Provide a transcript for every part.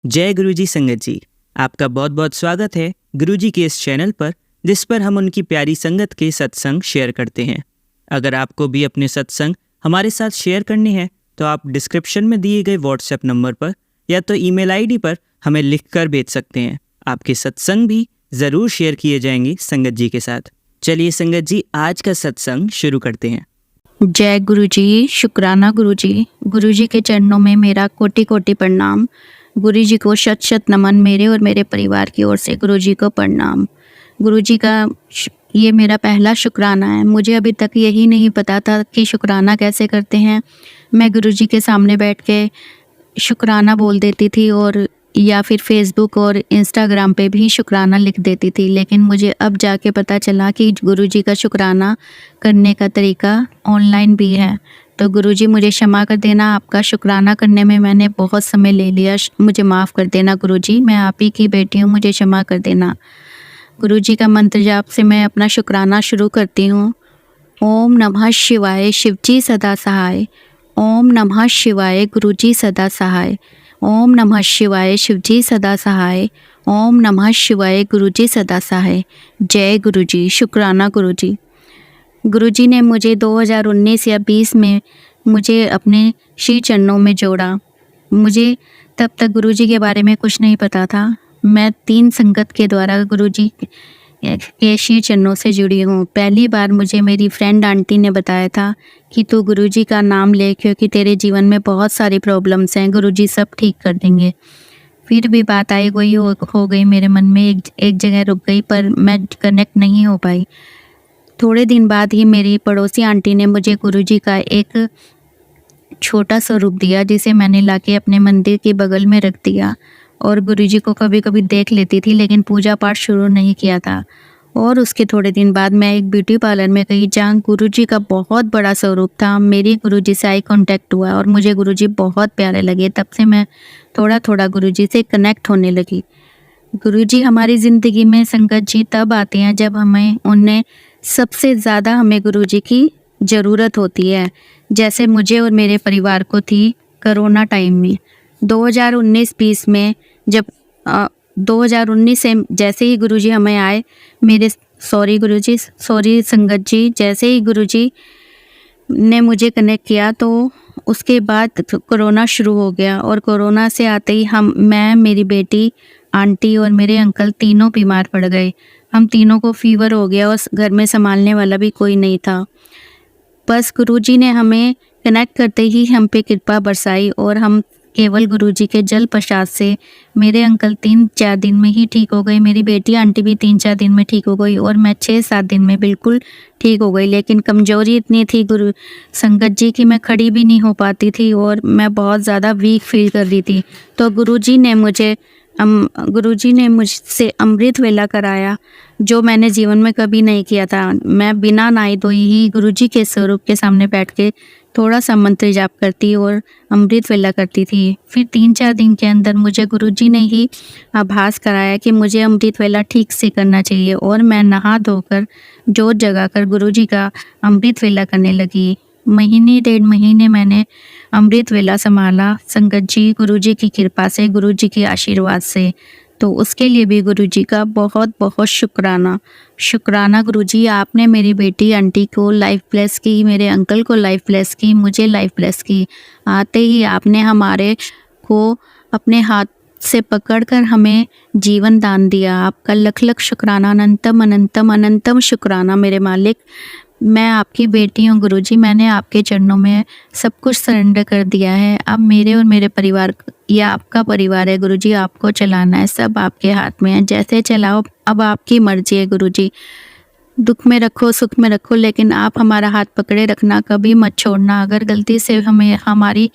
जय गुरुजी संगत जी, आपका बहुत बहुत स्वागत है गुरुजी के इस चैनल पर, जिस पर हम उनकी प्यारी संगत के सत्संग शेयर करते हैं। अगर आपको भी अपने सत्संग हमारे साथ शेयर करने हैं तो आप डिस्क्रिप्शन में दिए गए व्हाट्सएप नंबर पर या तो ईमेल आईडी पर हमें लिखकर भेज सकते हैं। आपके सत्संग भी ज़रूर शेयर किए जाएंगे संगत जी के साथ। चलिए संगत जी, आज का सत्संग शुरू करते हैं। जय गुरुजी, शुक्राना गुरुजी। गुरुजी के चरणों में मेरा कोटि कोटि प्रणाम। गुरुजी को शत शत नमन, मेरे और मेरे परिवार की ओर से गुरुजी को प्रणाम। गुरुजी का ये मेरा पहला शुक्राना है। मुझे अभी तक यही नहीं पता था कि शुक्राना कैसे करते हैं। मैं गुरुजी के सामने बैठ के शुक्राना बोल देती थी और या फिर फेसबुक और इंस्टाग्राम पे भी शुक्राना लिख देती थी, लेकिन मुझे अब जाके पता चला कि गुरुजी का शुक्राना करने का तरीका ऑनलाइन भी है। तो गुरुजी मुझे क्षमा कर देना, आपका शुक्राना करने में मैंने बहुत समय ले लिया, मुझे माफ़ कर देना गुरुजी। मैं आप ही की बेटी हूँ, मुझे क्षमा कर देना। गुरुजी का मंत्र जाप से मैं अपना शुक्राना शुरू करती हूँ। ओम नमः शिवाय, शिवजी सदा सहाय। ओम नमः शिवाय, गुरुजी सदा सहाय। ओम नमः शिवाय, शिवजी सदा सहाय। ओम नमः शिवाय, गुरुजी सदा सहाय। जय गुरुजी, शुक्राना गुरुजी। गुरुजी ने मुझे 2019 या 20 में मुझे अपने श्री चरणों में जोड़ा। मुझे तब तक गुरुजी के बारे में कुछ नहीं पता था। मैं 3 संगत के द्वारा गुरुजी के श्री चरणों से जुड़ी हूँ। पहली बार मुझे मेरी फ्रेंड आंटी ने बताया था कि तू गुरुजी का नाम ले, क्योंकि तेरे जीवन में बहुत सारी प्रॉब्लम्स हैं, गुरुजी सब ठीक कर देंगे। फिर भी बात आई गई हो गई मेरे मन में, एक जगह रुक गई, पर मैं कनेक्ट नहीं हो पाई। थोड़े दिन बाद ही मेरी पड़ोसी आंटी ने मुझे गुरुजी का एक छोटा सा रूप दिया, जिसे मैंने लाके अपने मंदिर के बगल में रख दिया और गुरुजी को कभी कभी देख लेती थी, लेकिन पूजा पाठ शुरू नहीं किया था। और उसके थोड़े दिन बाद मैं एक ब्यूटी पार्लर में गई, जहाँ गुरुजी का बहुत बड़ा स्वरूप था। मेरी गुरुजी से आई कांटेक्ट हुआ और मुझे गुरुजी बहुत प्यारे लगे। तब से मैं थोड़ा थोड़ा गुरुजी से कनेक्ट होने लगी। गुरुजी हमारी ज़िंदगी में संगत जी तब आते हैं जब हमें सबसे ज़्यादा हमें गुरुजी की ज़रूरत होती है, जैसे मुझे और मेरे परिवार को थी कोरोना टाइम में 2019-20 में। जब 2019 से जैसे ही गुरुजी हमें आए, सॉरी संगत जी, जैसे ही गुरुजी ने मुझे कनेक्ट किया तो उसके बाद कोरोना शुरू हो गया। और कोरोना से आते ही मैं, मेरी बेटी, आंटी और मेरे अंकल तीनों बीमार पड़ गए। हम तीनों को फीवर हो गया और घर में संभालने वाला भी कोई नहीं था। बस गुरुजी ने हमें कनेक्ट करते ही हम पे कृपा बरसाई और हम केवल गुरुजी के जल प्रसाद से, मेरे अंकल 3-4 दिन में ही ठीक हो गए, मेरी बेटी आंटी भी 3-4 दिन में ठीक हो गई और मैं 6-7 दिन में बिल्कुल ठीक हो गई। लेकिन कमज़ोरी इतनी थी गुरु संगत जी की मैं खड़ी भी नहीं हो पाती थी और मैं बहुत ज़्यादा वीक फील कर रही थी। तो गुरुजी ने मुझसे अमृत वेला कराया, जो मैंने जीवन में कभी नहीं किया था। मैं बिना नहाए धोए ही गुरुजी के स्वरूप के सामने बैठ के थोड़ा सा मंत्र जाप करती और अमृत वेला करती थी। फिर 3-4 दिन के अंदर मुझे गुरुजी ने ही आभास कराया कि मुझे अमृत वेला ठीक से करना चाहिए और मैं नहा धोकर जोत जगाकर गुरुजी का अमृत वेला करने लगी। 1-1.5 महीने मैंने अमृत वेला संभाला संगत जी, गुरुजी की कृपा से, गुरुजी के आशीर्वाद से। तो उसके लिए भी गुरुजी का बहुत बहुत शुक्राना गुरुजी। आपने मेरी बेटी आंटी को लाइफ ब्लेस की, मेरे अंकल को लाइफ ब्लेस की, मुझे लाइफ ब्लेस की। आते ही आपने हमारे को अपने हाथ से पकड़कर हमें जीवन दान दिया। आपका लख लख शुक्राना, अनंतम अनंतम अनंतम शुक्राना मेरे मालिक। मैं आपकी बेटी हूँ गुरुजी, मैंने आपके चरणों में सब कुछ सरेंडर कर दिया है। अब मेरे और मेरे परिवार, या आपका परिवार है गुरुजी, आपको चलाना है, सब आपके हाथ में है, जैसे चलाओ, अब आपकी मर्जी है गुरुजी। दुख में रखो, सुख में रखो, लेकिन आप हमारा हाथ पकड़े रखना, कभी मत छोड़ना। अगर गलती से हमारी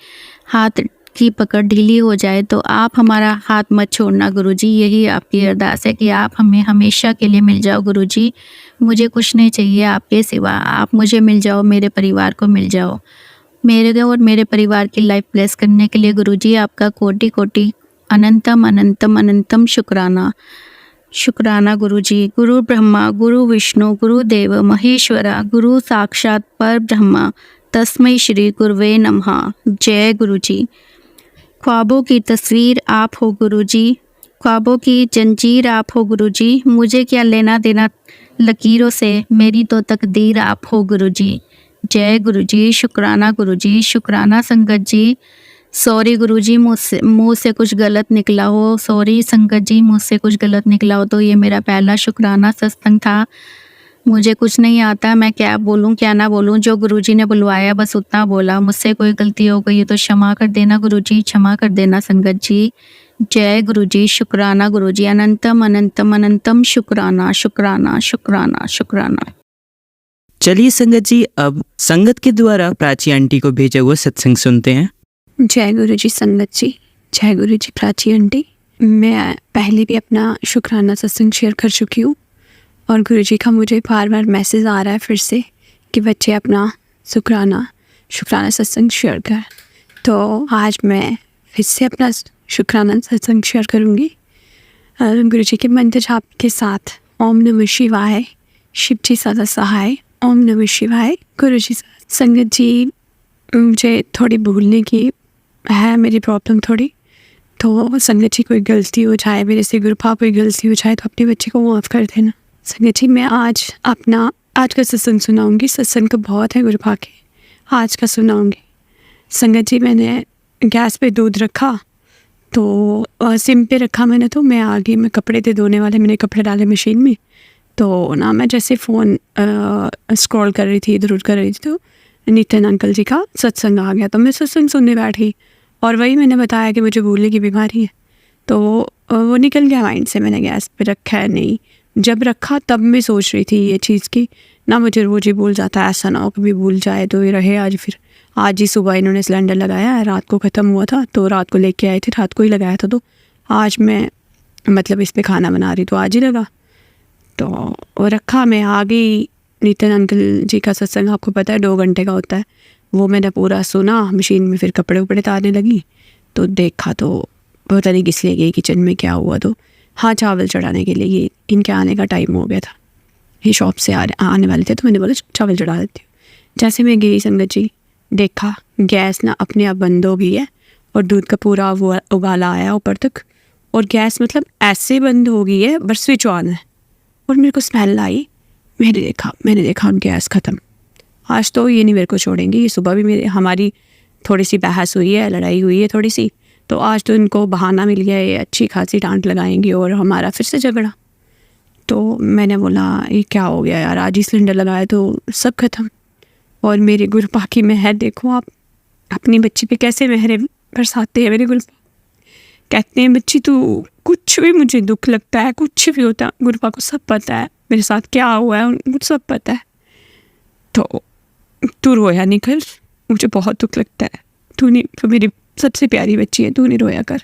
हाथ की पकड़ ढीली हो जाए तो आप हमारा हाथ मत छोड़ना गुरुजी। यही आपकी अरदास है कि आप हमें हमेशा के लिए मिल जाओ गुरुजी। मुझे कुछ नहीं चाहिए आपके सिवा, आप मुझे मिल जाओ, मेरे परिवार को मिल जाओ। मेरे और मेरे परिवार की लाइफ ब्लेस करने के लिए गुरुजी आपका कोटि कोटि अनंतम अनंतम अनंतम शुक्राना गुरुजी। गुरु ब्रह्मा गुरु विष्णु गुरुदेव महेश्वरा, गुरु साक्षात पर ब्रह्मा, तस्मै श्री गुरुवे नमः। जय गुरुजी। ख्वाबों की तस्वीर आप हो गुरुजी, ख्वाबों की जंजीर आप हो गुरुजी, मुझे क्या लेना देना लकीरों से, मेरी तो तकदीर आप हो गुरुजी। जय गुरुजी, शुक्राना गुरुजी, शुक्राना संगत जी। सॉरी गुरुजी, मुँह से कुछ गलत निकला हो, सॉरी संगत जी, मुझसे कुछ गलत निकला हो तो ये मेरा पहला शुक्राना सत्संग था। मुझे कुछ नहीं आता, मैं क्या बोलूँ क्या ना बोलूँ, जो गुरुजी ने बुलवाया बस उतना बोला। मुझसे कोई गलती हो गई तो क्षमा कर देना गुरुजी, क्षमा कर देना संगत जी। जय गुरुजी, शुक्राना गुरुजी, अनंतम अनंतम अनंतम शुक्राना शुक्राना शुक्राना शुक्राना। चलिए संगत जी, अब संगत के द्वारा प्राची आंटी को भेजा हुआ सत्संग सुनते हैं। जय गुरुजी संगत जी, जय गुरुजी प्राची आंटी। मैं पहले भी अपना शुक्राना सत्संग शेयर कर चुकी हूँ और गुरुजी का मुझे बार बार मैसेज आ रहा है फिर से कि बच्चे अपना शुक्राना सत्संग शेयर कर। तो आज मैं फिर से अपना शुक्राना सत्संग शेयर करूँगी गुरुजी के मंत्र जाप के साथ। ओम नमः शिवाय, शिव जी सदा सहाय, ओम नमः शिवाय। गुरुजी संगत जी, मुझे थोड़ी भूलने की है मेरी प्रॉब्लम थोड़ी, तो संगत जी कोई गलती हो जाए मेरे से, गुरुपा कोई गलती हो जाए तो अपने बच्चे को माफ़ कर देना। संगत जी, मैं आज का सत्संग सुनाऊंगी। सत्संग तो बहुत है गुरुपा के, आज का सुनाऊंगी। संगत जी, मैंने गैस पे दूध रखा तो सिम पे रखा मैंने, तो मैं आ गई, मैं कपड़े थे धोने वाले, मैंने कपड़े डाले मशीन में। तो ना मैं जैसे फ़ोन स्क्रॉल कर रही थी, इधर उधर कर रही थी, तो नितिन अंकल जी का सत्संग आ गया। तो मैं सत्संग सुनने बैठी और वही मैंने बताया कि मुझे भूलने की बीमारी है, तो वो निकल गया माइंड से। मैंने गैस पे रखा है नहीं, जब रखा तब मैं सोच रही थी ये चीज़ की ना, मुझे रोज़ ही भूल जाता है, ऐसा ना हो कभी भूल जाए तो ये रहे। आज ही सुबह इन्होंने सिलेंडर लगाया है, रात को ख़त्म हुआ था तो रात को लेके आए थे, रात को ही लगाया था, तो आज मैं मतलब इस पर खाना बना रही तो आज ही लगा, तो वो रखा। मैं आ गई। नितिन अंकल जी का सत्संग आपको पता है 2 घंटे का होता है, वो मैंने पूरा सुना मशीन में। फिर कपड़े उपड़े तारने लगी तो देखा तो पता नहीं किस लिए गई किचन में, क्या हुआ, तो हाँ चावल चढ़ाने के लिए, ये इनके आने का टाइम हो गया था, ये शॉप से आने वाले थे, तो मैंने बोला चावल चढ़ा देती हूँ। जैसे मैं गई संगत जी, देखा गैस ना अपने आप बंद हो गई है और दूध का पूरा वो उबाला आया ऊपर तक, और गैस मतलब ऐसे बंद हो गई है बस स्विच ऑन है, और मेरे को स्मेल आई। मैंने देखा गैस ख़त्म। आज तो ये नहीं मेरे को छोड़ेंगी, ये सुबह भी हमारी थोड़ी सी बहस हुई है, लड़ाई हुई है थोड़ी सी, तो आज तो इनको बहाना मिल गया, ये अच्छी खासी डांट लगाएंगी और हमारा फिर से झगड़ा। तो मैंने बोला ये क्या हो गया यार, आज ही सिलेंडर लगाया तो सब खत्म। और मेरे गुरुपा की मेहर देखो आप, अपनी बच्ची पे कैसे मेहर बरसाते हैं मेरे गुरुपा। कहते हैं बच्ची तू, कुछ भी मुझे दुख लगता है, कुछ भी होता है, गुरुपा को सब पता है मेरे साथ क्या हुआ है, उनको सब पता है, तो तू रोया नहीं कर, मुझे बहुत दुख लगता है, तू नहीं, तो मेरी सबसे प्यारी बच्ची है, तू नहीं रोया कर।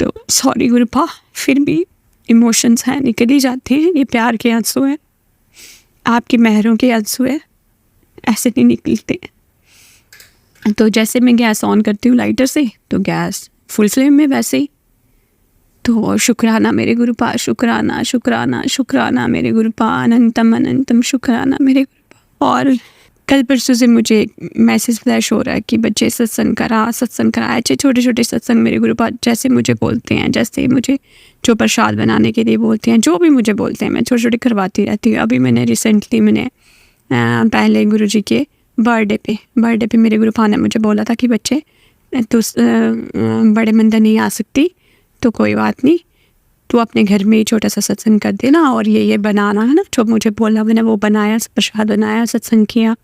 तो सॉरी गुरुपा, फिर भी इमोशंस हैं, निकल ही जाते हैं, ये प्यार के आंसू हैं, आपकी मेहरों के आंसू हैं, ऐसे नहीं निकलते। तो जैसे मैं गैस ऑन करती हूँ लाइटर से, तो गैस फुल फ्लेम में वैसे ही। तो शुक्राना मेरे गुरुपा, शुक्राना शुक्राना शुक्राना मेरे गुरुपा, अनंतम अनंतम शुक्राना मेरे गुरुपा। और कल परसों से मुझे मैसेज फ्लैश हो रहा है कि बच्चे सत्संग करा, अच्छे छोटे छोटे सत्संग मेरे गुरुपा जैसे मुझे बोलते हैं, जैसे मुझे जो प्रसाद बनाने के लिए बोलते हैं, जो भी मुझे बोलते हैं, मैं छोटे छोटे करवाती रहती हूँ। अभी मैंने रिसेंटली पहले गुरुजी के बर्थडे पे मेरे गुरुपा ने मुझे बोला था कि बच्चे तो बड़े मंदिर नहीं आ सकती तो कोई बात नहीं, तू अपने घर में ही छोटा सा सत्संग कर देना, और ये बनाना है ना जो मुझे बोला, मैंने वो बनाया, प्रसाद बनाया, सत्संग किया।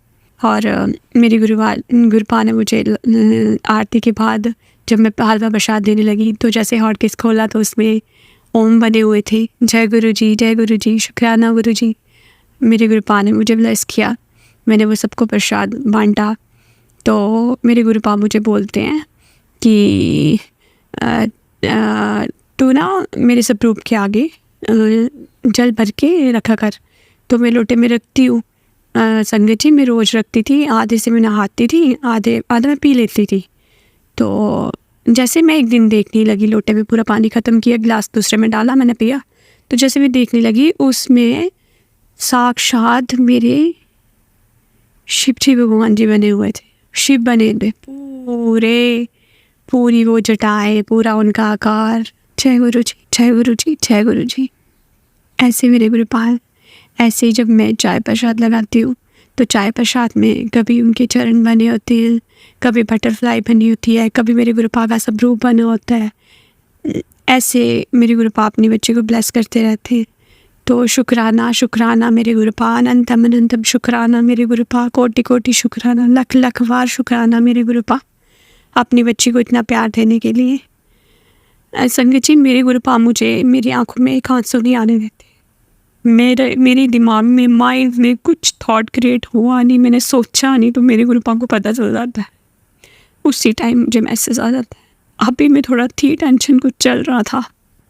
और मेरी गुरुपा ने मुझे आरती के बाद जब मैं हलवा प्रसाद देने लगी तो जैसे हॉट केस खोला तो उसमें ओम बने हुए थे, जय गुरु जी, शुक्राना गुरु जी। मेरे गुरुपा ने मुझे ब्लेस किया, मैंने वो सबको प्रसाद बांटा। तो मेरे गुरुपा मुझे बोलते हैं कि तू ना मेरे स्वरूप के आगे जल भर के रखा कर। तो मैं लोटे में रखती हूँ संगत जी, मैं रोज़ रखती थी, आधे से मैं नहाती थी, आधा मैं पी लेती थी। तो जैसे मैं एक दिन देखने लगी, लोटे में पूरा पानी ख़त्म किया, गिलास दूसरे में डाला, मैंने पिया, तो जैसे मैं देखने लगी उसमें साक्षात मेरे शिव जी भगवान जी बने हुए थे, शिव बने थे, पूरी वो जटाएं, पूरा उनका आकार। जय गुरु जी, जय गुरु जी, जय गुरु जी। ऐसे मेरे गुरुपाल, ऐसे ही जब मैं चाय प्रसाद लगाती हूँ तो चाय प्रसाद में कभी उनके चरण बने होते हैं, कभी बटरफ्लाई बनी होती है, कभी मेरे गुरुपा का सब रूप बना होता है। ऐसे मेरे गुरुपा अपने बच्चे को ब्लेस करते रहते हैं। तो शुक्राना शुक्राना मेरे गुरुपा, अनंतम अनंतम शुक्राना मेरे गुरुपा, कोटि कोटि शुक्राना, लख लख बार शुक्राना मेरे गुरुपा, अपनी बच्ची को इतना प्यार देने के लिए। संगत जी, मेरे गुरुपा मुझे मेरी आंखों में एक आंसू नहीं आने देते। मेरे दिमाग में, माइंड में कुछ थॉट क्रिएट हुआ नहीं, मैंने सोचा नहीं, तो मेरे गुरुपा को पता चल जाता है। उसी टाइम मुझे मैसेज आ जाता है। अभी मैं थोड़ा थी टेंशन, कुछ चल रहा था,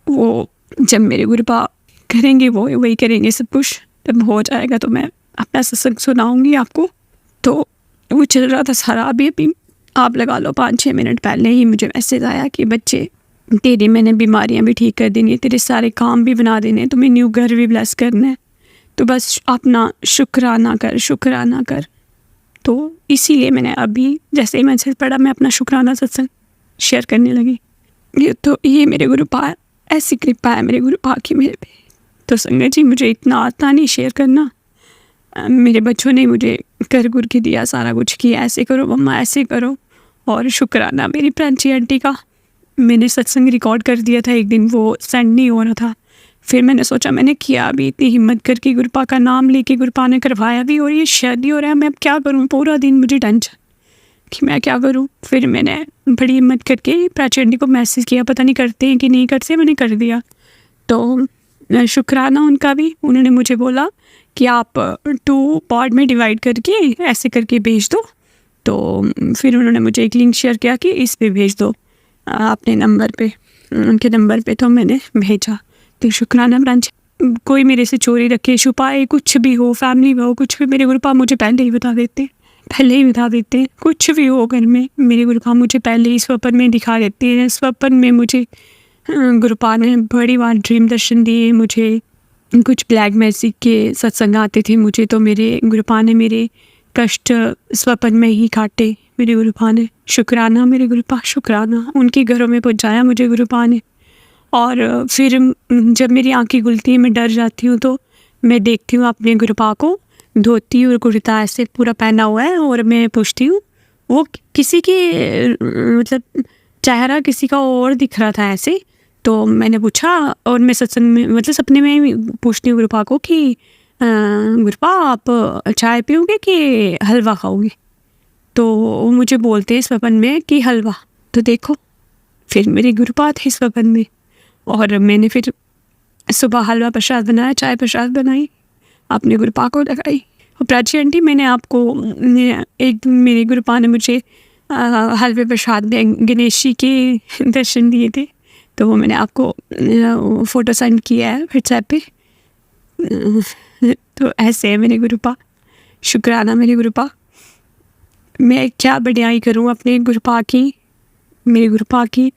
वो जब मेरे गुरुपा करेंगे वो वही करेंगे सब कुछ, तब हो जाएगा तो मैं अपना सत्संग सुनाऊंगी आपको। तो वो चल रहा था सारा। अभी आप लगा लो 5-6 मिनट पहले ही मुझे मैसेज आया कि बच्चे तेरी मैंने बीमारियां भी ठीक कर देनी है, तेरे सारे काम भी बना देने, तुम्हें न्यू घर भी ब्लेस करना है, तो बस अपना शुक्राना कर, शुक्राना कर। तो इसीलिए मैंने अभी जैसे ही मैसेज पढ़ा, मैं अपना शुक्राना सत्संग शेयर करने लगी। ये मेरे गुरुपा, ऐसी कृपा है मेरे गुरुपा की मेरे पे। तो संगत जी, मुझे इतना आता नहीं शेयर करना। मेरे बच्चों ने मुझे कर गुर के दिया, सारा कुछ किया, ऐसे करो मम्मा, ऐसे करो। और शुक्राना मेरी प्रांची आंटी का, मैंने सत्संग रिकॉर्ड कर दिया था एक दिन, वो सेंड नहीं हो रहा था। फिर मैंने सोचा, मैंने किया भी, इतनी हिम्मत करके गुरुपा का नाम लेके गुरुपा ने करवाया भी, और ये शेयर नहीं हो रहा है, मैं अब क्या करूँ। पूरा दिन मुझे टेंशन कि मैं क्या करूँ। फिर मैंने बड़ी हिम्मत करके प्राची आंटी को मैसेज किया, पता नहीं करते हैं कि नहीं करते, मैंने कर दिया। तो शुक्राना उनका भी, उन्होंने मुझे बोला कि आप 2 पार्ट में डिवाइड करके ऐसे करके भेज दो। तो फिर उन्होंने मुझे एक लिंक शेयर किया कि इस पे भेज दो अपने नंबर पे, उनके नंबर पे। तो मैंने भेजा। तो शुक्राना ब्रांच, कोई मेरे से चोरी रखे, छुपाए, कुछ भी हो, फैमिली में हो, कुछ भी, मेरे गुरुपा मुझे पहले ही बता देते, कुछ भी हो घर में, मेरे गुरुपा मुझे पहले ही स्वप्न में दिखा देते हैं। स्वप्न में मुझे गुरुपा ने बड़ी बार ड्रीम दर्शन दिए मुझे। कुछ ब्लैक मैजिक के सत्संग आते थे मुझे, तो मेरे गुरुपा ने मेरे कष्ट स्वप्न में ही काटे मेरे गुरुपा ने। शुक्राना मेरे गुरुपा, शुक्राना। उनके घरों में पहुंचाया मुझे गुरुपा ने। और फिर जब मेरी आंखें खुलती हैं, मैं डर जाती हूँ, तो मैं देखती हूँ अपने गुरुपा को, धोती और कुर्ता ऐसे पूरा पहना हुआ है, और मैं पूछती हूँ, वो किसी के मतलब चेहरा किसी का और दिख रहा था ऐसे। तो मैंने पूछा, और मैं सत्संग में मतलब सपने में पूछती हूँ गुरुपा को कि गुरुपा आप चाय पियोगे कि हलवा खाओगे। तो वो मुझे बोलते हैं स्वप्न में कि हलवा। तो देखो, फिर मेरे गुरुपा थे स्वप्न में, और मैंने फिर सुबह हलवा प्रसाद बनाया, चाय प्रसाद बनाई, अपने गुरुपा को लगाई। और प्राची आंटी, मैंने आपको एक मेरे गुरुपा ने मुझे हलवे प्रसाद में गणेश जी के दर्शन दिए थे, तो वो मैंने आपको फ़ोटो सेंड किया है व्हाट्सएप पे। तो ऐसे है मेरे गुरुपा। शुक्राना मेरे गुरुपा। मैं क्या बढ़ियाई करूँ अपने गुरुपा की, मेरे गुरुपा की।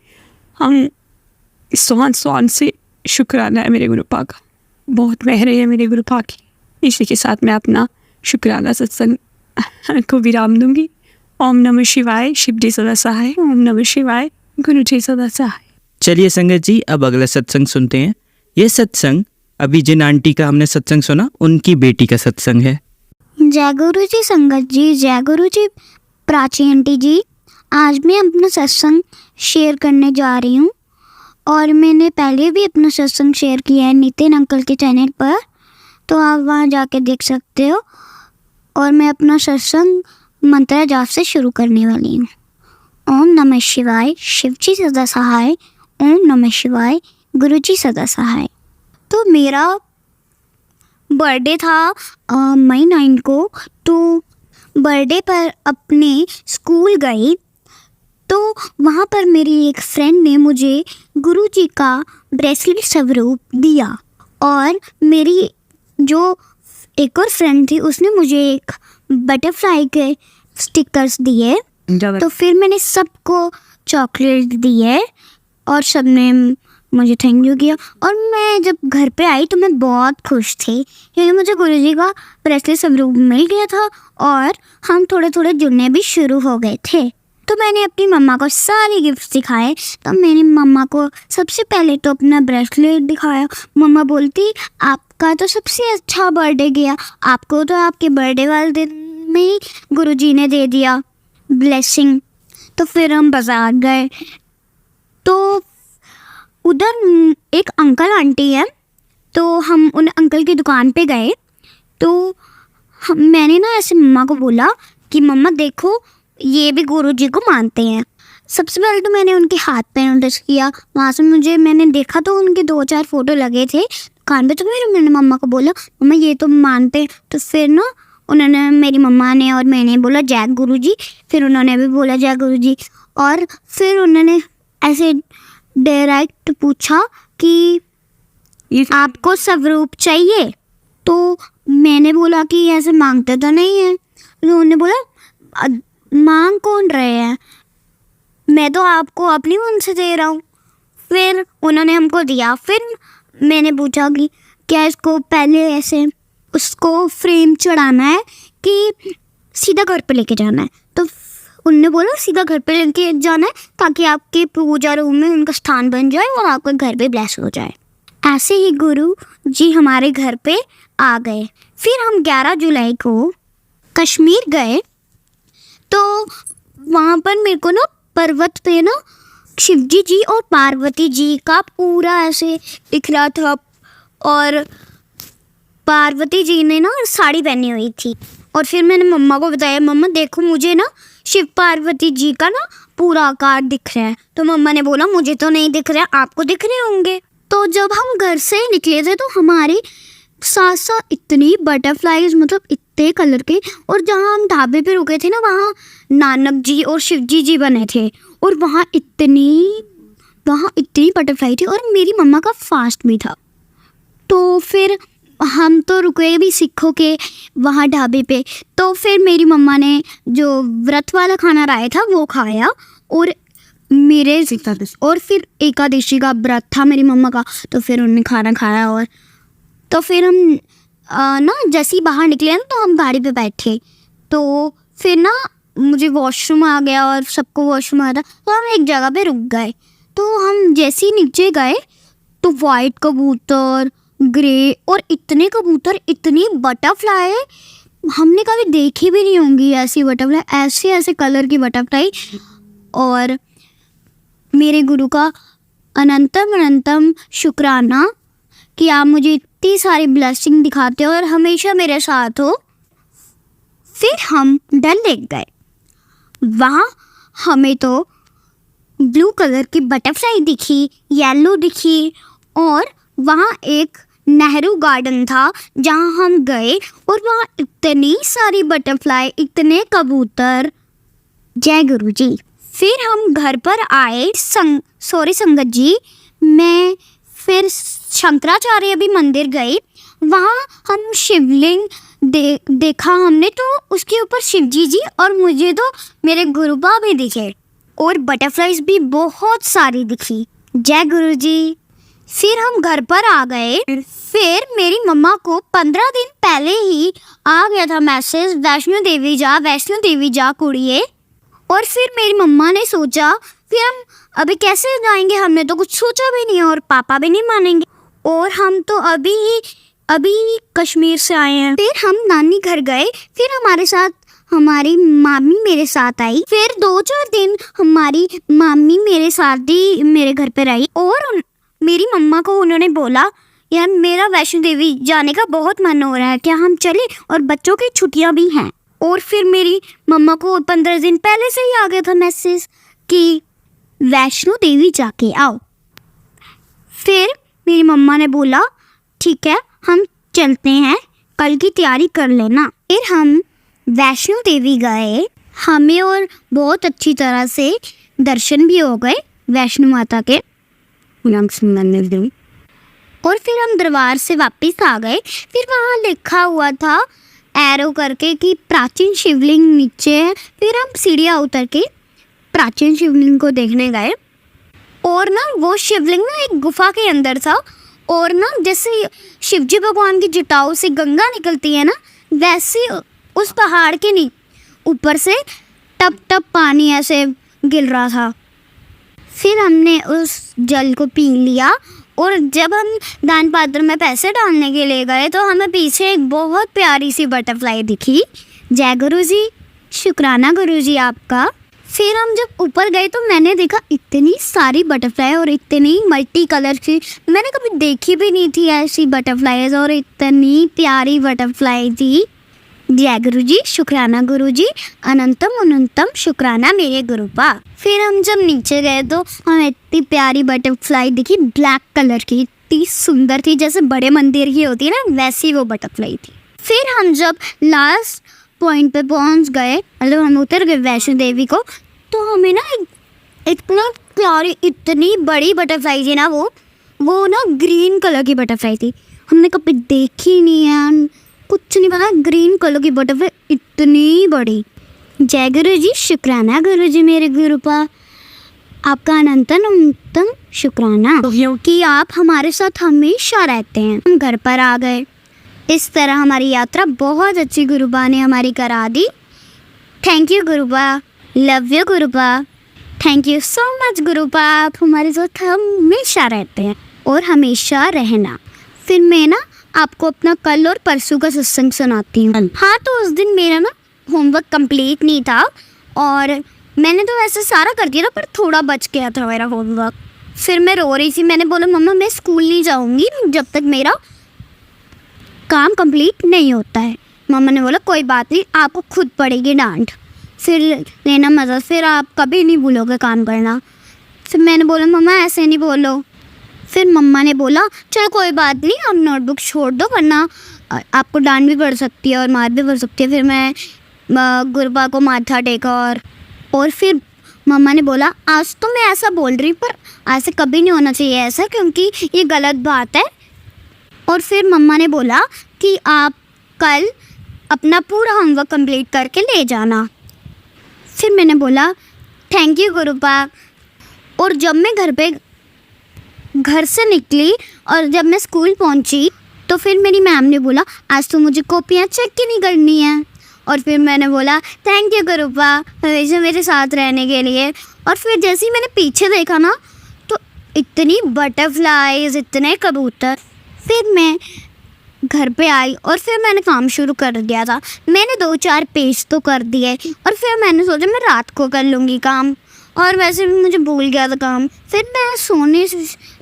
हम स्वान से शुक्राना है मेरे गुरुपा का, बहुत मेहरे है मेरे गुरुपा की। इसी के साथ मैं अपना शुक्राना सत्संग को विराम दूंगी। ओम नमः शिवाय, शिव जी सदा सहाय। ओम नमः शिवाय, गुरु जी सदा सहाय। चलिए संगत जी, अब अगला सत्संग सुनते हैं। ये सत्संग अभी जिन आंटी का हमने सत्संग सुना, उनकी बेटी का सत्संग है। जय गुरु जी संगत जी, जय गुरु जी प्राची आंटी जी। आज मैं अपना सत्संग शेयर करने जा रही हूँ, और मैंने पहले भी अपना सत्संग शेयर किया है नितिन अंकल के चैनल पर, तो आप वहाँ जाके देख सकते हो। और मैं अपना सत्संग मंत्र जाप से शुरू करने वाली हूँ। ओम नमः शिवाय, शिव जी सदा सहाय। ओम नमः शिवाय, गुरु जी सदा सहाय। तो मेरा बर्थडे था मई 9 को, तो बर्थडे पर अपने स्कूल गई, तो वहाँ पर मेरी एक फ्रेंड ने मुझे गुरु जी का ब्रेसलेट स्वरूप दिया, और मेरी जो एक और फ्रेंड थी उसने मुझे एक बटरफ्लाई के स्टिकर्स दिए। तो फिर मैंने सबको चॉकलेट दिए, और सब ने मुझे थैंक यू किया। और मैं जब घर पे आई तो मैं बहुत खुश थी, क्योंकि मुझे गुरुजी का ब्रेसलेट स्वरूप मिल गया था, और हम थोड़े थोड़े जुड़ने भी शुरू हो गए थे। तो मैंने अपनी मम्मा को सारे गिफ्ट दिखाए। तो मैंने मम्मा को सबसे पहले तो अपना ब्रेसलेट दिखाया। मम्मा बोलती आपका तो सबसे अच्छा बर्थडे गया, आपको तो आपके बर्थडे वाले दिन में ही गुरुजी ने दे दिया ब्लेसिंग। तो फिर हम बाज़ार गए, तो उधर एक अंकल आंटी है, तो हम उन अंकल की दुकान पे गए। तो मैंने ना ऐसे मम्मा को बोला कि मम्मा देखो ये भी गुरुजी को मानते हैं। सबसे पहले तो मैंने उनके हाथ पे नोटिस किया, वहाँ से मैंने देखा तो उनके 2-4 फोटो लगे थे दुकान पे। तो फिर मैंने मम्मा को बोला मम्मा ये तो मानते हैं। तो फिर ना उन्होंने, मेरी मम्मा ने और मैंने बोला जय गुरुजी, फिर उन्होंने भी बोला जय गुरुजी। और फिर उन्होंने ऐसे डायरेक्ट पूछा कि आपको स्वरूप चाहिए? तो मैंने बोला कि ऐसे मांगते तो नहीं है। तो उन्होंने बोला मांग कौन रहे हैं, मैं तो आपको अपनी मन से दे रहा हूँ। फिर उन्होंने हमको दिया। फिर मैंने पूछा कि क्या इसको पहले ऐसे उसको फ्रेम चढ़ाना है कि सीधा घर पे लेके जाना है? तो उन्होंने बोला सीधा घर पे लेके जाना है ताकि आपके पूजा रूम में उनका स्थान बन जाए और आपके घर पे ब्लेस हो जाए। ऐसे ही गुरु जी हमारे घर पे आ गए। फिर हम 11 जुलाई को कश्मीर गए। तो वहाँ पर मेरे को ना पर्वत पे ना शिवजी जी और पार्वती जी का पूरा ऐसे दिख रहा था। और पार्वती जी ने ना साड़ी पहनी हुई थी। और फिर मैंने मम्मा को बताया मम्मा देखो मुझे ना शिव पार्वती जी का ना पूरा आकार दिख रहा है। तो मम्मा ने बोला मुझे तो नहीं दिख रहा, आपको दिख रहे होंगे। तो जब हम घर से निकले थे तो हमारे साथ साथ इतनी बटरफ्लाईज, मतलब इतने कलर के। और जहाँ हम ढाबे पे रुके थे ना वहाँ नानक जी और शिवजी जी बने थे। और वहाँ इतनी बटरफ्लाई थी। और मेरी मम्मा का फास्ट भी था। तो फिर हम तो रुके भी सिखों के वहाँ ढाबे पे। तो फिर मेरी मम्मा ने जो व्रत वाला खाना लाया था वो खाया। और और फिर एकादशी का व्रत था मेरी मम्मा का, तो फिर उन्होंने खाना खाया। और तो फिर हम ना जैसे ही बाहर निकले ना तो हम गाड़ी पे बैठे। तो फिर ना मुझे वॉशरूम आ गया और सबको वॉशरूम आया था। तो हम एक जगह पे रुक गए। तो हम जैसे ही नीचे गए तो वाइट कबूतर, ग्रे और इतने कबूतर, इतनी बटरफ्लाई हमने कभी देखी भी नहीं होंगी ऐसी बटरफ्लाई, ऐसे ऐसे कलर की बटरफ्लाई। और मेरे गुरु का अनंतम शुक्राना कि आप मुझे इतनी सारी ब्लेसिंग दिखाते हो और हमेशा मेरे साथ हो। फिर हम डल लेक गए। वहाँ हमें तो ब्लू कलर की बटरफ्लाई दिखी, येलो दिखी। और वहाँ एक नेहरू गार्डन था जहाँ हम गए और वहाँ इतनी सारी बटरफ्लाई, इतने कबूतर। जय गुरु जी। फिर हम घर पर आए। संगत जी, मैं फिर शंकराचार्य भी मंदिर गई। वहाँ हम शिवलिंग देखा हमने, तो उसके ऊपर शिवजी जी और मुझे तो मेरे गुरुबा भी दिखे और बटरफ्लाईज भी बहुत सारी दिखी। जय गुरु जी। फिर हम घर पर आ गए। फिर मेरी मम्मा को 15 दिन पहले ही आ गया था मैसेज, वैष्णो देवी जा कुड़िए। और फिर मेरी मम्मा ने सोचा फिर हम अभी कैसे जाएंगे, हमने तो कुछ सोचा भी नहीं और पापा भी नहीं मानेंगे। और हम तो अभी कश्मीर से आए हैं। फिर हम नानी घर गए। फिर हमारे साथ हमारी मामी मेरे साथ आई। फिर 2-4 दिन हमारी मामी मेरे साथ ही मेरे घर पर आई। और मेरी मम्मा को उन्होंने बोला यार मेरा वैष्णो देवी जाने का बहुत मन हो रहा है, क्या हम चले? और बच्चों की छुट्टियां भी हैं। और फिर मेरी मम्मा को 15 दिन पहले से ही आ गया था मैसेज कि वैष्णो देवी जाके आओ। फिर मेरी मम्मा ने बोला ठीक है हम चलते हैं, कल की तैयारी कर लेना। फिर हम वैष्णो देवी गए। हमें और बहुत अच्छी तरह से दर्शन भी हो गए वैष्णो माता के। और फिर हम दरबार से वापस आ गए। फिर वहाँ लिखा हुआ था एरो करके कि प्राचीन शिवलिंग नीचे है। फिर हम सीढ़ियाँ उतर के प्राचीन शिवलिंग को देखने गए। और ना वो शिवलिंग ना एक गुफा के अंदर था। और ना जैसे शिवजी भगवान की जटाओं से गंगा निकलती है ना, वैसे उस पहाड़ के ऊपर से टप टप पानी ऐसे गिर रहा था। फिर हमने उस जल को पी लिया और जब हम दान पात्र में पैसे डालने के लिए गए तो हमें पीछे एक बहुत प्यारी सी बटरफ्लाई दिखी। जय गुरुजी, शुक्राना गुरुजी आपका। फिर हम जब ऊपर गए तो मैंने देखा इतनी सारी बटरफ्लाई और इतनी मल्टी कलर की, मैंने कभी देखी भी नहीं थी ऐसी बटरफ्लाईज और इतनी प्यारी बटरफ्लाई थी। जय गुरुजी, शुक्राना गुरुजी, अनंतम अनंतम शुक्राना मेरे गुरुपा। फिर हम जब नीचे गए तो हमें इतनी प्यारी बटरफ्लाई दिखी, ब्लैक कलर की, इतनी सुंदर थी जैसे बड़े मंदिर की होती है ना, वैसी वो बटरफ्लाई थी। फिर हम जब लास्ट पॉइंट पे पहुंच गए, मतलब हम उतर गए वैष्णो देवी को, तो हमें ना इतना प्यारी इतनी बड़ी बटरफ्लाई थी ना, वो ना ग्रीन कलर की बटरफ्लाई थी। हमने कभी देखी नहीं है, कुछ नहीं पता, ग्रीन कलर की बटरफ्लाई इतनी बड़ी। जय गुरु जी, शुक्राना गुरु जी मेरे गुरुपा, आपका अनंतन अनंतम शुक्राना क्योंकि आप हमारे साथ हमेशा रहते हैं। हम घर पर आ गए। इस तरह हमारी यात्रा बहुत अच्छी गुरुपा ने हमारी करा दी। Thank you Gurupa, love you Gurupa, thank you so much Gurupa, आप हमारे साथ हमेशा रहते हैं और हमेशा रहना। फिर मैं ना आपको अपना कल और परसों का सत्संग सुनाती हूँ। हाँ, तो उस दिन मेरा ना होमवर्क कंप्लीट नहीं था और मैंने तो वैसे सारा कर दिया था, पर थोड़ा बच गया था मेरा होमवर्क। फिर मैं रो रही थी, मैंने बोला मम्मा मैं स्कूल नहीं जाऊँगी जब तक मेरा काम कंप्लीट नहीं होता है। मम्मा ने बोला कोई बात नहीं, आपको खुद पड़ेगी डांट, फिर लेना मज़ा, फिर आप कभी नहीं भूलोगे काम करना। फिर मैंने बोला मम्मा ऐसे नहीं बोलो। फिर मम्मा ने बोला चलो कोई बात नहीं, आप नोटबुक छोड़ दो वरना आपको डांट भी पड़ सकती है और मार भी पड़ सकती है। फिर मैं गुरुपा को माथा टेका और फिर मम्मा ने बोला आज तो मैं ऐसा बोल रही, पर ऐसे कभी नहीं होना चाहिए ऐसा, क्योंकि ये गलत बात है। और फिर मम्मा ने बोला कि आप कल अपना पूरा होमवर्क कंप्लीट करके ले जाना। फिर मैंने बोला थैंक यू गुरुपा। और जब मैं घर से निकली और जब मैं स्कूल पहुंची तो फिर मेरी मैम ने बोला आज तो मुझे कॉपियाँ चेक ही नहीं करनी है। और फिर मैंने बोला थैंक यू गुरुपा हमेशा मेरे साथ रहने के लिए। और फिर जैसे ही मैंने पीछे देखा ना तो इतनी बटरफ्लाईज, इतने कबूतर। फिर मैं घर पे आई और फिर मैंने काम शुरू कर दिया था। मैंने 2-4 पेज तो कर दिए और फिर मैंने सोचा मैं रात को कर लूँगी काम, और वैसे भी मुझे भूल गया था काम। फिर मैं सोने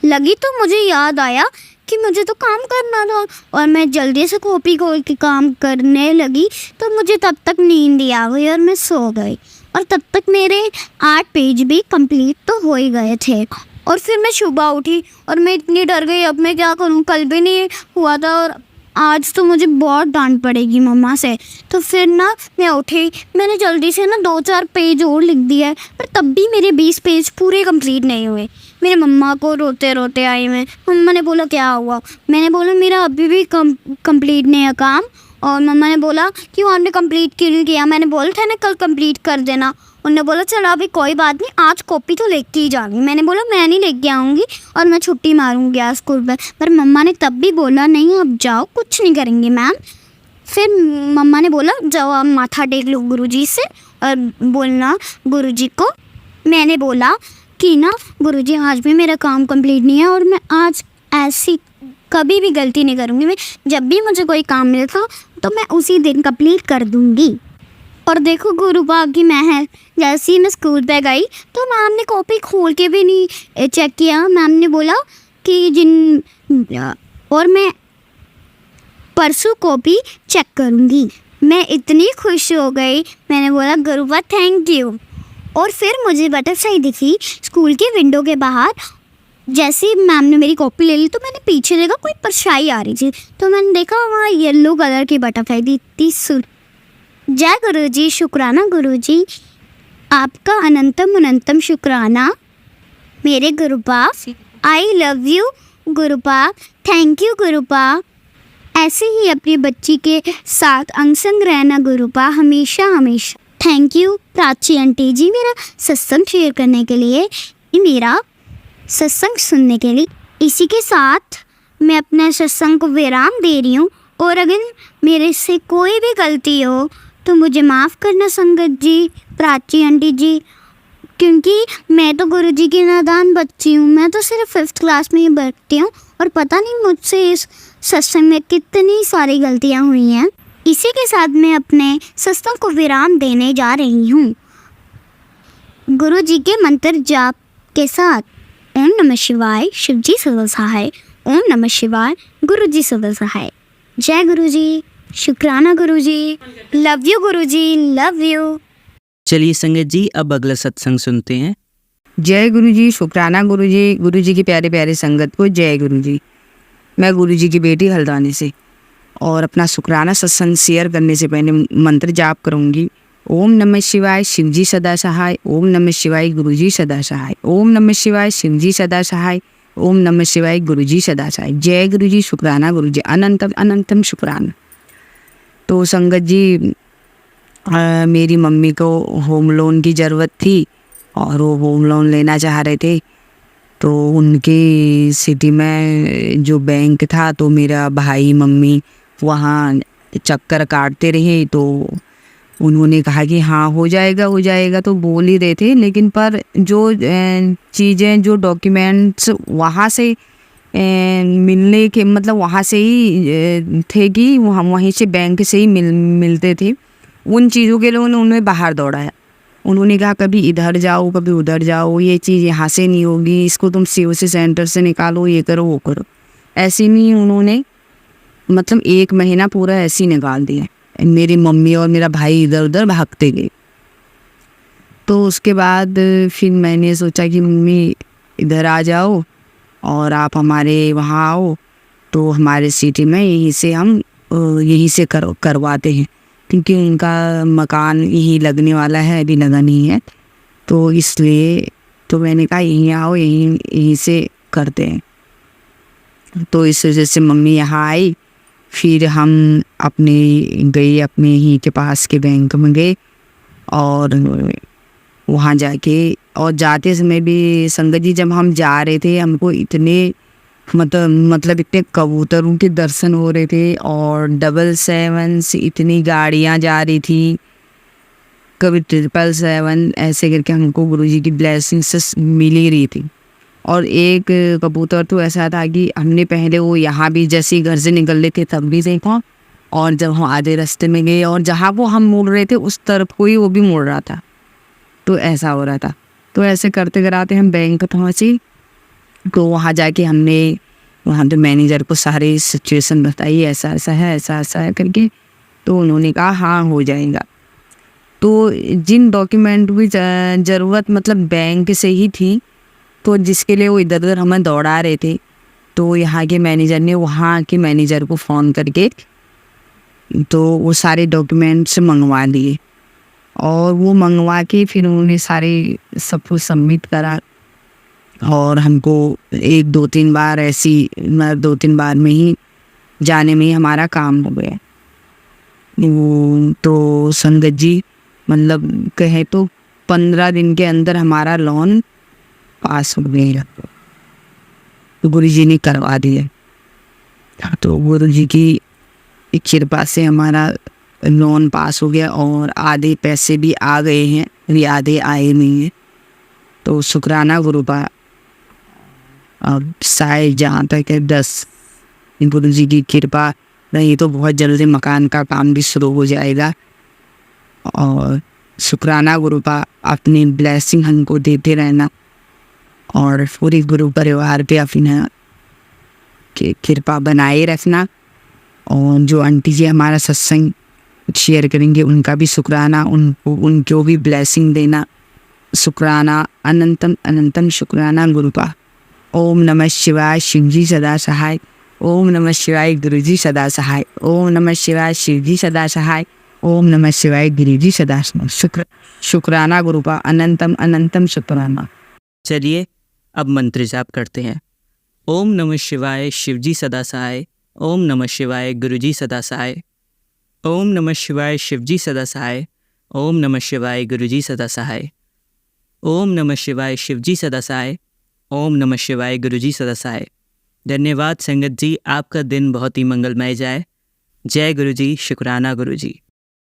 लगी तो मुझे याद आया कि मुझे तो काम करना था और मैं जल्दी से कॉपी खोल के काम करने लगी तो मुझे तब तक नींद ही आ गई और मैं सो गई। और तब तक मेरे 8 पेज भी कंप्लीट तो हो ही गए थे। और फिर मैं सुबह उठी और मैं इतनी डर गई, अब मैं क्या करूँ, कल भी नहीं हुआ था और आज तो मुझे बहुत डांट पड़ेगी मम्मा से। तो फिर ना मैं उठी, मैंने जल्दी से ना 2-4 पेज और लिख दिया, पर तब भी मेरे 20 पेज पूरे कंप्लीट नहीं हुए। मेरे मम्मा को रोते रोते आई मैं। मम्मा ने बोला क्या हुआ, मैंने बोला मेरा अभी भी कंप्लीट नहीं है काम। और मम्मा ने बोला क्यों आपने कंप्लीट क्यों नहीं किया, मैंने बोला था ना कल कंप्लीट कर देना। उन्होंने बोला चलो अभी कोई बात नहीं, आज कॉपी तो लेके ही जाऊँगी। मैंने बोला मैं नहीं लेके आऊँगी और मैं छुट्टी मारूँगी आज स्कूल पर मम्मा ने तब भी बोला नहीं अब जाओ, कुछ नहीं करेंगे मैम। फिर मम्मा ने बोला जाओ आप माथा टेक लो गुरुजी से और बोलना गुरुजी को। मैंने बोला कि ना गुरुजी आज भी मेरा काम कंप्लीट नहीं है और मैं आज ऐसी कभी भी गलती नहीं करूँगी। मैं जब भी मुझे कोई काम मिलता तो मैं उसी दिन कंप्लीट कर दूँगी। और देखो गुरुपा की मैं है, जैसे ही मैं स्कूल पे गई तो मैम ने कॉपी खोल के भी नहीं चेक किया। मैम ने बोला कि और मैं परसों कॉपी चेक करूँगी। मैं इतनी खुश हो गई, मैंने बोला गुरुपा थैंक यू। और फिर मुझे बटरफ्लाई दिखी स्कूल के विंडो के बाहर। जैसे ही मैम ने मेरी कॉपी ले ली तो मैंने पीछे देखा कोई परछाई आ रही थी, तो मैंने देखा वहाँ येलो कलर की बटरफ्लाई थी, इतनी। जय गुरुजी, शुक्राना गुरुजी, आपका अनंतम अनंतम शुक्राना मेरे Gurupa. I love you Gurupa, thank you Gurupa. ऐसे ही अपनी बच्ची के साथ अंग संग रहना गुरुपा, हमेशा हमेशा। थैंक यू प्राची आंटी जी मेरा सत्संग शेयर करने के लिए, मेरा सत्संग सुनने के लिए। इसी के साथ मैं अपने सत्संग को विराम दे रही हूँ और अगर मेरे से कोई भी गलती हो तो मुझे माफ़ करना संगत जी। प्राची आंटी जी, क्योंकि मैं तो गुरुजी की नादान बच्ची हूँ। मैं तो सिर्फ 5th क्लास में ही बैठती हूँ और पता नहीं मुझसे इस सत्संग में कितनी सारी गलतियाँ हुई हैं। इसी के साथ मैं अपने सत्संग को विराम देने जा रही हूँ गुरुजी के मंत्र जाप के साथ। ओम नमः शिवाय, शिवजी सदा सहाय। ओम नमः शिवाय, गुरुजी सदा सहाय। जय गुरुजी, शुक्राना Guruji, love you Guruji, love you. चलिए संगत जी, अब अगला सत्संग सुनते हैं। जय गुरुजी, शुक्राना गुरुजी, गुरुजी की प्यारे प्यारे संगत को जय गुरुजी। मैं गुरुजी की बेटी हल्द्वानी से, और अपना शुक्राना सत्संग शेयर करने से पहले मंत्र जाप करूंगी। ओम नमः शिवाय, शिवजी सदा सहाय। ओम नमः शिवाय, गुरुजी सदा सहाय। ओम नमः शिवाय, शिवजी सदा सहाय। ओम नमः शिवाय, गुरुजी सदा सहाय। जय गुरुजी, शुक्राना गुरुजी, अनंतम अनंतम शुक्राना। तो संगत जी, मेरी मम्मी को होम लोन की ज़रूरत थी और वो होम लोन लेना चाह रहे थे। तो उनकी सिटी में जो बैंक था, तो मेरा भाई मम्मी वहाँ चक्कर काटते रहे। तो उन्होंने कहा कि हाँ हो जाएगा हो जाएगा, तो बोल ही रहे थे, लेकिन पर जो चीज़ें, जो डॉक्यूमेंट्स वहाँ से मिलने के मतलब वहाँ से ही थे कि वहीं से बैंक से ही मिलते थे, उन चीज़ों के लिए उन्होंने बाहर दौड़ाया। उन्होंने कहा कभी इधर जाओ कभी उधर जाओ, ये चीज़ यहाँ से नहीं होगी, इसको तुम COC सेंटर से निकालो, ये करो वो करो। ऐसे नहीं उन्होंने मतलब 1 महीना पूरा ऐसे ही निकाल दिया। मेरी मम्मी और मेरा भाई इधर उधर भागते गए। तो उसके बाद फिर मैंने सोचा कि मम्मी इधर आ जाओ और आप हमारे वहाँ आओ, तो हमारे सिटी में यहीं से हम यहीं से करवाते हैं, क्योंकि उनका मकान यहीं लगने वाला है, अभी लगा नहीं है। तो इसलिए तो मैंने कहा यहीं आओ, यहीं से करते हैं। तो इस वजह से मम्मी यहाँ आई। फिर हम अपने ही के पास के बैंक में गए और वहाँ जाके, और जाते समय भी संगत जी जब हम जा रहे थे, हमको इतने मतलब इतने कबूतरों के दर्शन हो रहे थे और 777 से इतनी गाड़ियाँ जा रही थी, कभी 777 ऐसे करके हमको गुरुजी की ब्लेसिंग से मिल ही रही थी। और एक कबूतर तो ऐसा था कि हमने पहले वो यहाँ भी जैसे घर से निकल रहे थे तब भी देखा, और जब हम आधे रास्ते में गए और जहाँ वो हम मुड़ रहे थे उस तरफ को ही वो भी मुड़ रहा था। तो ऐसा हो रहा था। तो ऐसे करते कराते हम बैंक पहुँचे। तो वहाँ जाके हमने वहाँ पे मैनेजर को सारी सिचुएशन बताई, ऐसा ऐसा है, ऐसा ऐसा है करके। तो उन्होंने कहा हाँ हो जाएगा। तो जिन डॉक्यूमेंट की ज़रूरत मतलब बैंक से ही थी, तो जिसके लिए वो इधर उधर हमें दौड़ा रहे थे, तो यहाँ के मैनेजर ने वहाँ के मैनेजर को फ़ोन करके तो वो सारे डॉक्यूमेंट्स मंगवा लिए, और वो मंगवा के फिर उन्होंने सारे सब कुछ सबमिट करा। और हमको 1-2-3 बार ऐसी 2-3 बार में ही जाने में ही हमारा काम हो गया। तो संगत जी मतलब कहे तो 15 दिन के अंदर हमारा लोन पास हो गया, तो गुरुजी ने करवा दिया। तो गुरुजी की कृपा से हमारा लोन पास हो गया और आधे पैसे भी आ गए हैं, अभी आधे आए नहीं हैं। तो शुक्राना गुरु का। अब शायद जहाँ तक है 10 गुरुजी की कृपा रही तो बहुत जल्दी मकान का काम भी शुरू हो जाएगा। और शुक्राना गुरु का, अपनी ब्लेसिंग हमको देते रहना और पूरी गुरु परिवार पे अपना कृपा बनाए रखना। और जो आंटी जी हमारा सत्संग शेयर करेंगे उनका भी शुक्राना, उनको भी ब्लेसिंग देना। शुक्राना, अनंतम अनंतम शुक्राना गुरु का। ओम नमः शिवाय, शिवजी सदा सहाय। ओम नमः शिवाय, गुरुजी सदा सहाय। ओम नमः शिवाय, शिवजी सदा सहाय। ओम नमः शिवाय, गुरुजी सदा सहाय। शुक्राना गुरु का, अनंतम अनंतम शुक्राना। चलिए अब मंत्र जाप करते हैं। ओम नमः शिवाय, शिवजी सदा सहाय। ओम नमः शिवाय, गुरुजी सदा सहाय। ओम नमः शिवाय, शिवजी सदा सहाय। ओम नमः शिवाय, गुरुजी सदा सहाय। ओम नमः शिवाय, शिवजी सदा सहाय। ओम नमः शिवाय, गुरुजी सदा सहाय। धन्यवाद संगत जी, आपका दिन बहुत ही मंगलमय जाए। जय गुरुजी, शुक्राना गुरुजी।